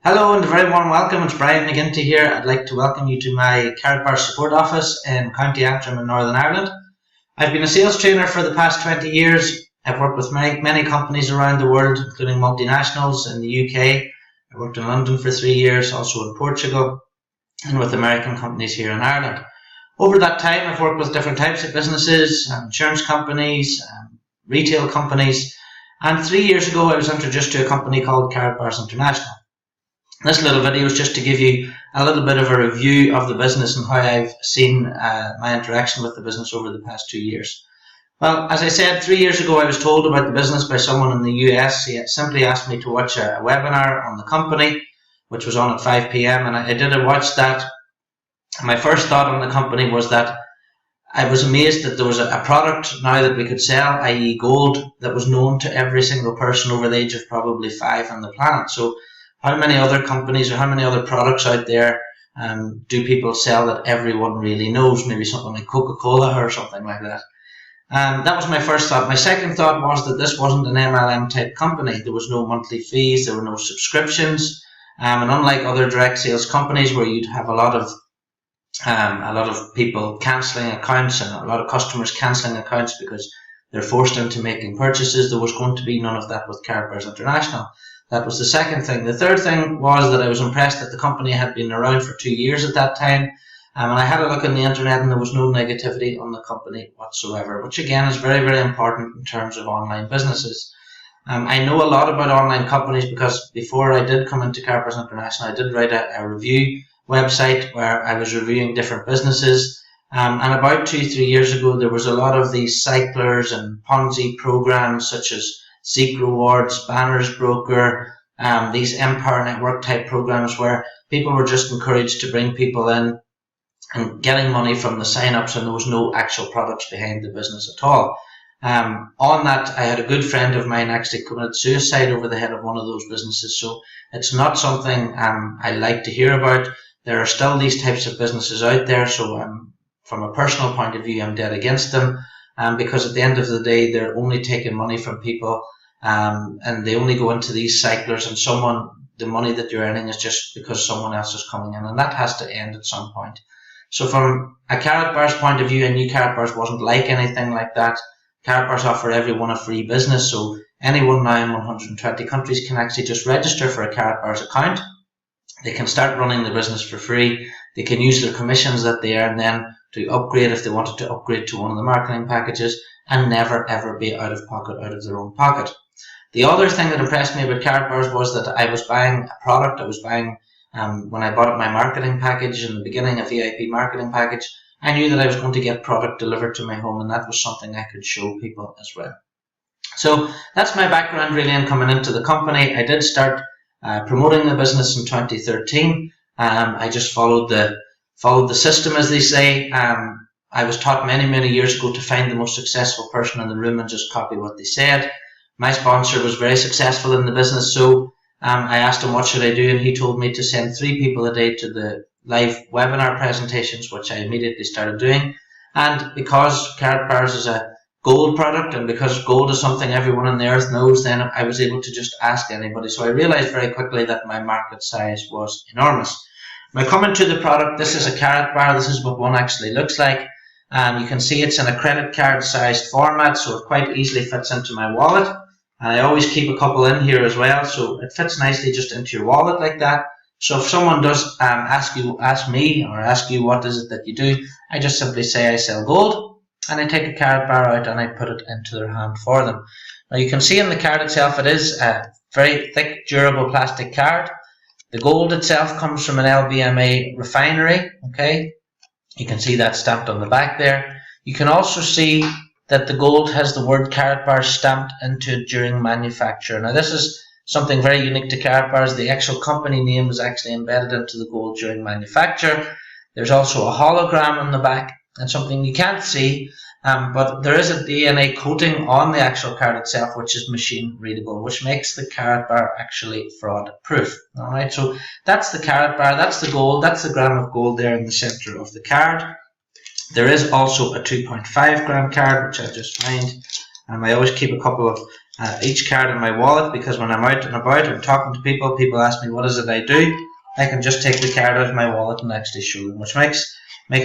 Hello and a very warm welcome. It's Brian McGinty here. I'd like to welcome you to my Karatbars support office in County Antrim in Northern Ireland. I've been a sales trainer for the past 20 years. I've worked with many companies around the world, including multinationals in the UK. I worked in London for 3 years, also in Portugal, and with American companies here in Ireland. Over that time, I've worked with different types of businesses, insurance companies, retail companies, and 3 years ago I was introduced to a company called Karatbars International. This little video is just to give you a little bit of a review of the business and how I've seen my interaction with the business over the past 2 years. Well, as I said, 3 years ago I was told about the business by someone in the US. He simply asked me to watch a webinar on the company, which was on at 5 p.m. and I did watch that. My first thought on the company was that I was amazed that there was a product now that we could sell, i.e. gold, that was known to every single person over the age of probably 5 on the planet. So how many other companies or how many other products out there do people sell that everyone really knows? Maybe something like Coca-Cola or something like that. That was my first thought. My second thought was that this wasn't an MLM type company. There was no monthly fees, there were no subscriptions, and unlike other direct sales companies where you'd have a lot of people cancelling accounts and a lot of customers cancelling accounts because they're forced into making purchases, there was going to be none of that with Karatbars International. That was the second thing. The third thing was that I was impressed that the company had been around for 2 years at that time. And I had a look on the internet and there was no negativity on the company whatsoever, which again is very, very important in terms of online businesses. I know a lot about online companies because before I did come into Karatbars International, I did write a review website where I was reviewing different businesses. And about 2-3 years ago, there was a lot of these cyclers and Ponzi programs such as Seek Rewards, Banners Broker, these Empire Network type programs where people were just encouraged to bring people in and getting money from the sign-ups, and there was no actual products behind the business at all. On that, I had a good friend of mine actually committed suicide over the head of one of those businesses, so it's not something I like to hear about. There are still these types of businesses out there, so from a personal point of view, I'm dead against them. Because at the end of the day, they're only taking money from people, and they only go into these cyclers, and the money that you're earning is just because someone else is coming in, and that has to end at some point. So from a Karatbars point of view, I knew Karatbars wasn't like anything like that. Karatbars offer everyone a free business, so anyone now in 120 countries can actually just register for a Karatbars account. They can start running the business for free. They can use their commissions that they earn then to upgrade if they wanted to upgrade to one of the marketing packages, and never ever be out of their own pocket. The other thing that impressed me about Karatbars was that I was buying a product. I was buying, when I bought my marketing package in the beginning, a VIP marketing package, I knew that I was going to get product delivered to my home, and that was something I could show people as well. So that's my background really in coming into the company. I did start promoting the business in 2013. I just followed the system, as they say. I was taught many years ago to find the most successful person in the room and just copy what they said. My sponsor was very successful in the business, so I asked him what should I do, and he told me to send 3 people a day to the live webinar presentations, which I immediately started doing. And because Karatbars is a gold product, and because gold is something everyone on the earth knows, then I was able to just ask anybody. So I realized very quickly that my market size was enormous. Now coming to the product, this is a Karatbar. This is what one actually looks like. You can see it's in a credit card sized format, so it quite easily fits into my wallet. And I always keep a couple in here as well, so it fits nicely just into your wallet like that. So if someone does ask me or ask you what is it that you do, I just simply say I sell gold, and I take a Karatbar out and I put it into their hand for them. Now you can see in the card itself, it is a very thick, durable plastic card. The gold itself comes from an LBMA refinery, okay? You can see that stamped on the back there. You can also see that the gold has the word Karatbars stamped into it during manufacture. Now this is something very unique to Karatbars. The actual company name is actually embedded into the gold during manufacture. There's also a hologram on the back, and something you can't see, but there is a DNA coating on the actual card itself, which is machine readable, which makes the Karatbar actually fraud proof. Alright, so that's the Karatbar, that's the gold, that's the gram of gold there in the center of the card. There is also a 2.5 gram card, which I just find. I always keep a couple of each card in my wallet, because when I'm out and about and talking to people, people ask me what is it I do. I can just take the card out of my wallet and actually show them, which makes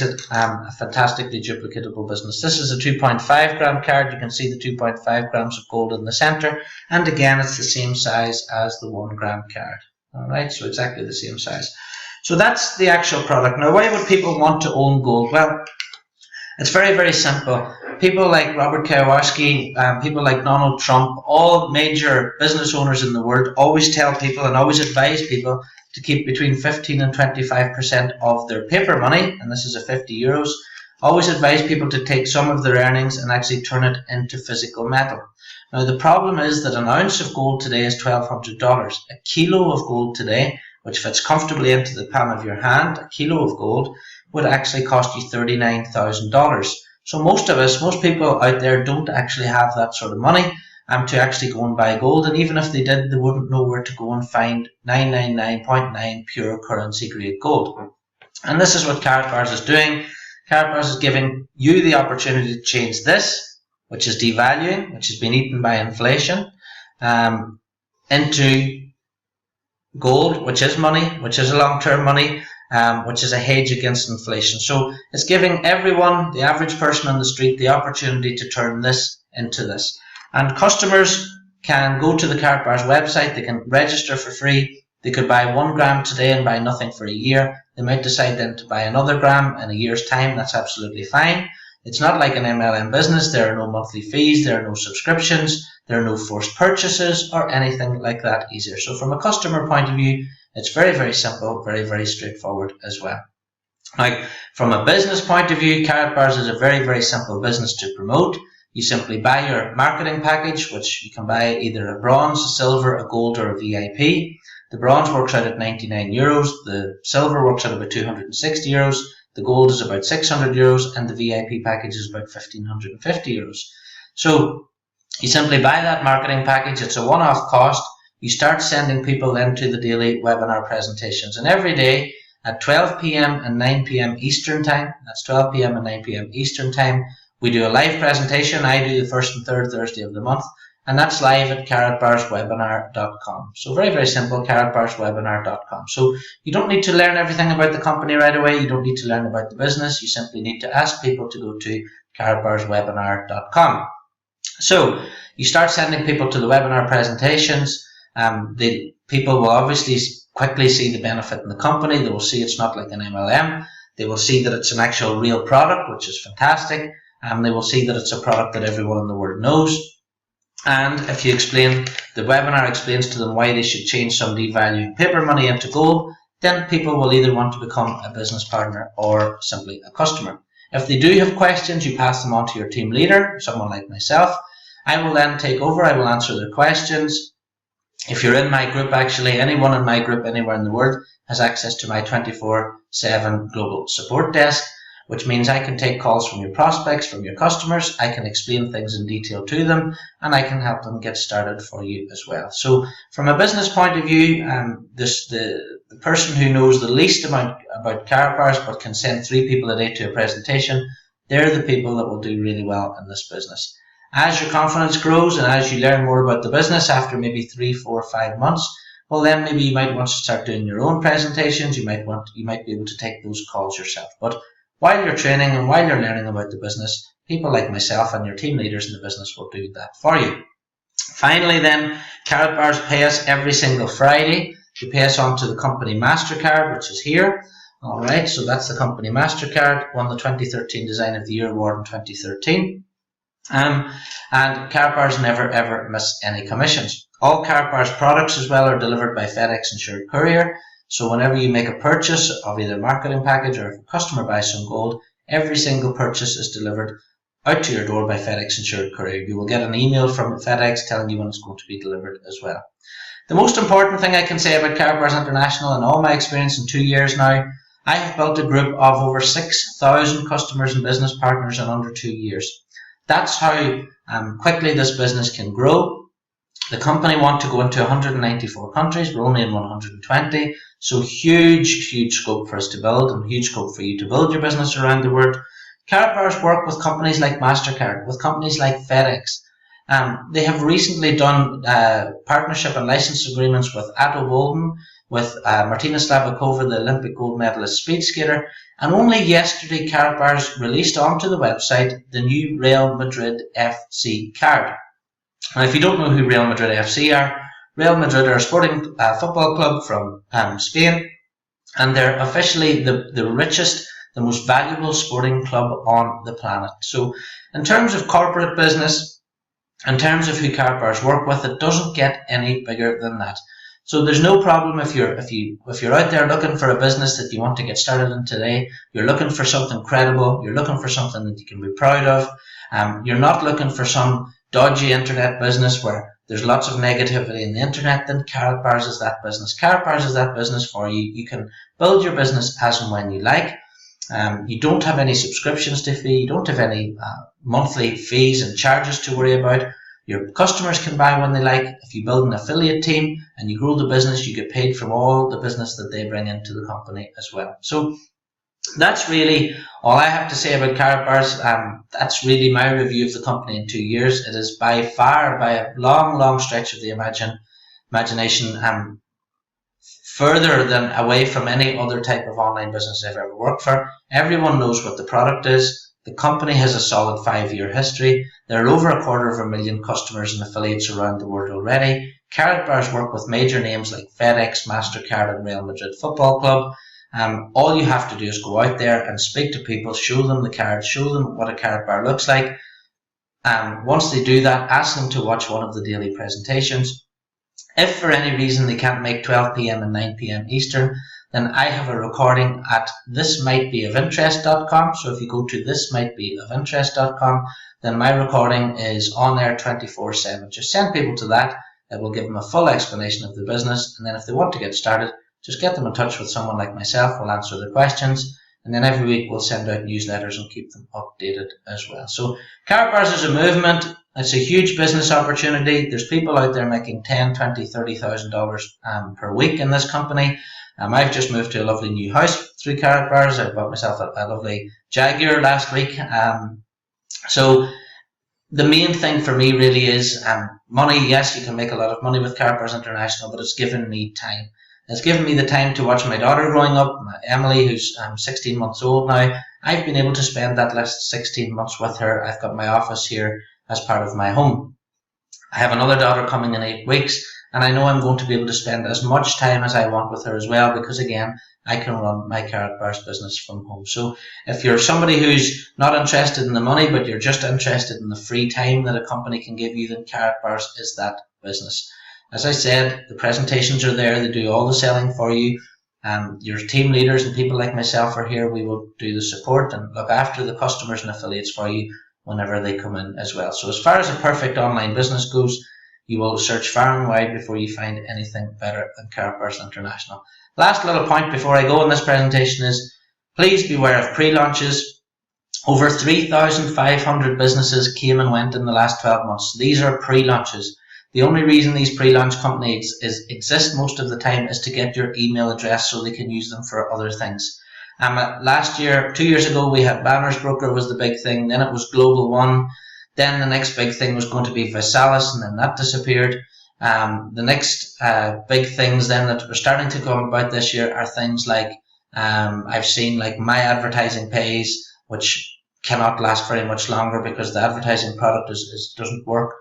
it a fantastically duplicatable business. This is a 2.5 gram card. You can see the 2.5 grams of gold in the center, and again it's the same size as the 1 gram card. Alright, so exactly the same size. So that's the actual product. Now, why would people want to own gold? Well, it's very, very simple. People like Robert Kiyosaki, people like Donald Trump, all major business owners in the world always tell people and always advise people to keep between 15 and 25% of their paper money, and this is a 50 euros, always advise people to take some of their earnings and actually turn it into physical metal. Now, the problem is that an ounce of gold today is $1,200. A kilo of gold today, which fits comfortably into the palm of your hand, a kilo of gold would actually cost you $39,000. So most people out there don't actually have that sort of money to actually go and buy gold, and even if they did, they wouldn't know where to go and find 999.9 pure currency grade gold. And this is what Karatbars is doing. Karatbars is giving you the opportunity to change this, which is devaluing, which has been eaten by inflation, into gold, which is money, which is a long-term money, which is a hedge against inflation. So it's giving everyone, the average person on the street, the opportunity to turn this into this. And customers can go to the Karatbars website, they can register for free, they could buy 1 gram today and buy nothing for a year. They might decide then to buy another gram in a year's time, that's absolutely fine. It's not like an MLM business, there are no monthly fees, there are no subscriptions, there are no forced purchases or anything like that easier. So from a customer point of view, it's very, very simple, very, very straightforward as well. Now, from a business point of view, Karatbars is a very, very simple business to promote. You simply buy your marketing package, which you can buy either a bronze, a silver, a gold, or a VIP. The bronze works out at 99 euros, the silver works out about 260 euros, the gold is about 600 euros, and the VIP package is about 1550 euros. So you simply buy that marketing package, it's a one-off cost. You start sending people then to the daily webinar presentations, and every day at 12 p.m. and 9 p.m. Eastern Time, that's 12 p.m. and 9 p.m. Eastern Time, we do a live presentation. I do the first and third Thursday of the month, and that's live at karatbarswebinar.com. So very, very simple, karatbarswebinar.com. So you don't need to learn everything about the company right away. You don't need to learn about the business. You simply need to ask people to go to karatbarswebinar.com. So you start sending people to the webinar presentations. The people will obviously quickly see the benefit in the company. They will see it's not like an MLM. They will see that it's an actual real product, which is fantastic. They will see that it's a product that everyone in the world knows. And if you explain, the webinar explains to them why they should change some devaluing paper money into gold, then people will either want to become a business partner or simply a customer. If they do have questions, you pass them on to your team leader, someone like myself. I will then take over, I will answer their questions. If you're in my group, actually, anyone in my group anywhere in the world has access to my 24/7 global support desk, which means I can take calls from your prospects, from your customers, I can explain things in detail to them, and I can help them get started for you as well. So from a business point of view, the person who knows the least amount about Karatbars but can send 3 people a day to a presentation, they're the people that will do really well in this business. As your confidence grows and as you learn more about the business after maybe 3, 4, 5 months, well then maybe you might want to start doing your own presentations, you might be able to take those calls yourself. But while you're training and while you're learning about the business, people like myself and your team leaders in the business will do that for you. Finally then, Karatbars pay us every single Friday. They pay us onto the company MasterCard, which is here. Alright, so that's the company MasterCard, won the 2013 Design of the Year Award in 2013. And Karatbars never ever miss any commissions. All Karatbars products as well are delivered by FedEx Insured Courier. So whenever you make a purchase of either a marketing package or if a customer buys some gold, every single purchase is delivered out to your door by FedEx Insured Courier. You will get an email from FedEx telling you when it's going to be delivered as well. The most important thing I can say about Karatbars International in all my experience in 2 years now, I have built a group of over 6,000 customers and business partners in under 2 years. That's how quickly this business can grow. The company want to go into 194 countries. We're only in 120. So huge, huge scope for us to build and huge scope for you to build your business around the world. Karatbars work with companies like MasterCard, with companies like FedEx. They have recently done partnership and license agreements with Atto Bolden, with Martina Slavakova, the Olympic gold medalist speed skater, and only yesterday Karatbars released onto the website the new Real Madrid FC card. Now, if you don't know who Real Madrid FC are, Real Madrid are a sporting football club from Spain, and they're officially the richest, the most valuable sporting club on the planet. So in terms of corporate business, in terms of who Karatbars work with, it doesn't get any bigger than that. So there's no problem if you're out there looking for a business that you want to get started in today. You're looking for something credible. You're looking for something that you can be proud of. You're not looking for some dodgy internet business where there's lots of negativity in the internet. Then Karatbars is that business. Karatbars is that business for you. You can build your business as and when you like. You don't have any subscriptions to fee. You don't have any monthly fees and charges to worry about. Your customers can buy when they like. If you build an affiliate team and you grow the business, you get paid from all the business that they bring into the company as well. So that's really all I have to say about Karatbars. That's really my review of the company in 2 years. It is by far, by a long stretch of the imagination, further than away from any other type of online business I've ever worked for. Everyone knows what the product is. The company has a solid 5-year history. There are over 250,000 customers and affiliates around the world already. Karatbars work with major names like FedEx, MasterCard and Real Madrid Football Club. All you have to do is go out there and speak to people, show them the card, show them what a Karatbar looks like. Once they do that, ask them to watch one of the daily presentations. If for any reason they can't make 12 p.m. and 9 p.m. Eastern, then I have a recording at thismightbeofinterest.com. So if you go to thismightbeofinterest.com, then my recording is on there 24/7. Just send people to that. It will give them a full explanation of the business. And then if they want to get started, just get them in touch with someone like myself. We'll answer their questions. And then every week we'll send out newsletters and keep them updated as well. So Karatbars is a movement. It's a huge business opportunity. There's people out there making $10,000, $20,000, $30,000 per week in this company. I've just moved to a lovely new house through Karatbars. I bought myself a lovely Jaguar last week. So the main thing for me really is money. Yes, you can make a lot of money with Karatbars International, but it's given me time. It's given me the time to watch my daughter growing up, Emily, who's 16 months old now. I've been able to spend that last 16 months with her. I've got my office here as part of my home. I have another daughter coming in 8 weeks, and I know I'm going to be able to spend as much time as I want with her as well, because again, I can run my Karatbars business from home. So if you're somebody who's not interested in the money, but you're just interested in the free time that a company can give you, then Karatbars is that business. As I said, the presentations are there. They do all the selling for you. Your team leaders and people like myself are here. We will do the support and look after the customers and affiliates for you whenever they come in as well. So as far as a perfect online business goes, you will search far and wide before you find anything better than Karatbars International. Last little point before I go in this presentation is please beware of pre-launches. Over 3,500 businesses came and went in the last 12 months. These are pre-launches. The only reason these pre-launch companies exist most of the time is to get your email address so they can use them for other things. Last year, 2 years ago, we had Banners Broker was the big thing. Then it was Global One. Then the next big thing was going to be Visalis, and then that disappeared. The next big things then that are starting to come about this year are things like I've seen like My Advertising Pays, which cannot last very much longer because the advertising product doesn't work.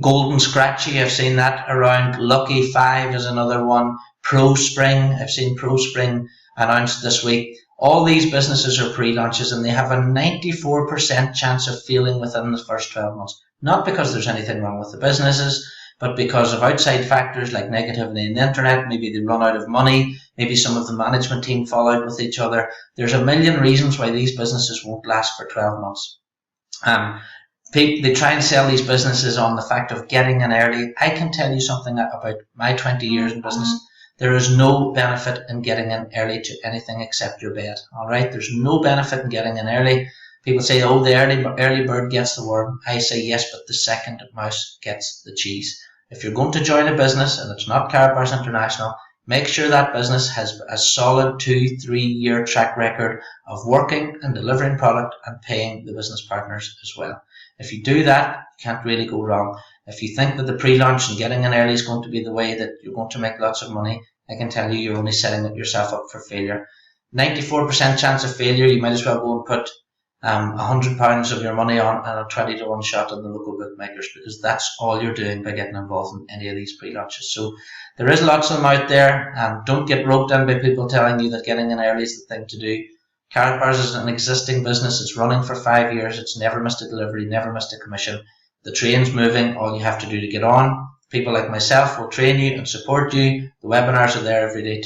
Golden Scratchy, I've seen that around. Lucky 5 is another one. ProSpring, I've seen ProSpring announced this week. All these businesses are pre-launches and they have a 94% chance of failing within the first 12 months. Not because there's anything wrong with the businesses, but because of outside factors like negativity in the internet. Maybe they run out of money. Maybe some of the management team fall out with each other. There's a million reasons why these businesses won't last for 12 months. They try and sell these businesses on the fact of getting in early. I can tell you something about my 20 years in business. There is no benefit in getting in early to anything except your bed. All right, there's no benefit in getting in early. People say, "Oh, the early bird gets the worm." I say yes, but the second mouse gets the cheese. If you're going to join a business and it's not Karatbars International, make sure that business has a solid 2-3 year track record of working and delivering product and paying the business partners as well. If you do that, you can't really go wrong. If you think that the pre-launch and getting in early is going to be the way that you're going to make lots of money, I can tell you you're only setting yourself up for failure. 94% chance of failure. You might as well go and put £100 of your money on and a 20 to 1 shot on the local bookmakers, because that's all you're doing by getting involved in any of these pre-launches. So there is lots of them out there, and don't get roped in by people telling you that getting in early is the thing to do. Karatbars is an existing business. It's running for 5 years. It's never missed a delivery, never missed a commission. The train's moving. All you have to do to get on, people like myself will train you and support you. The webinars are there every day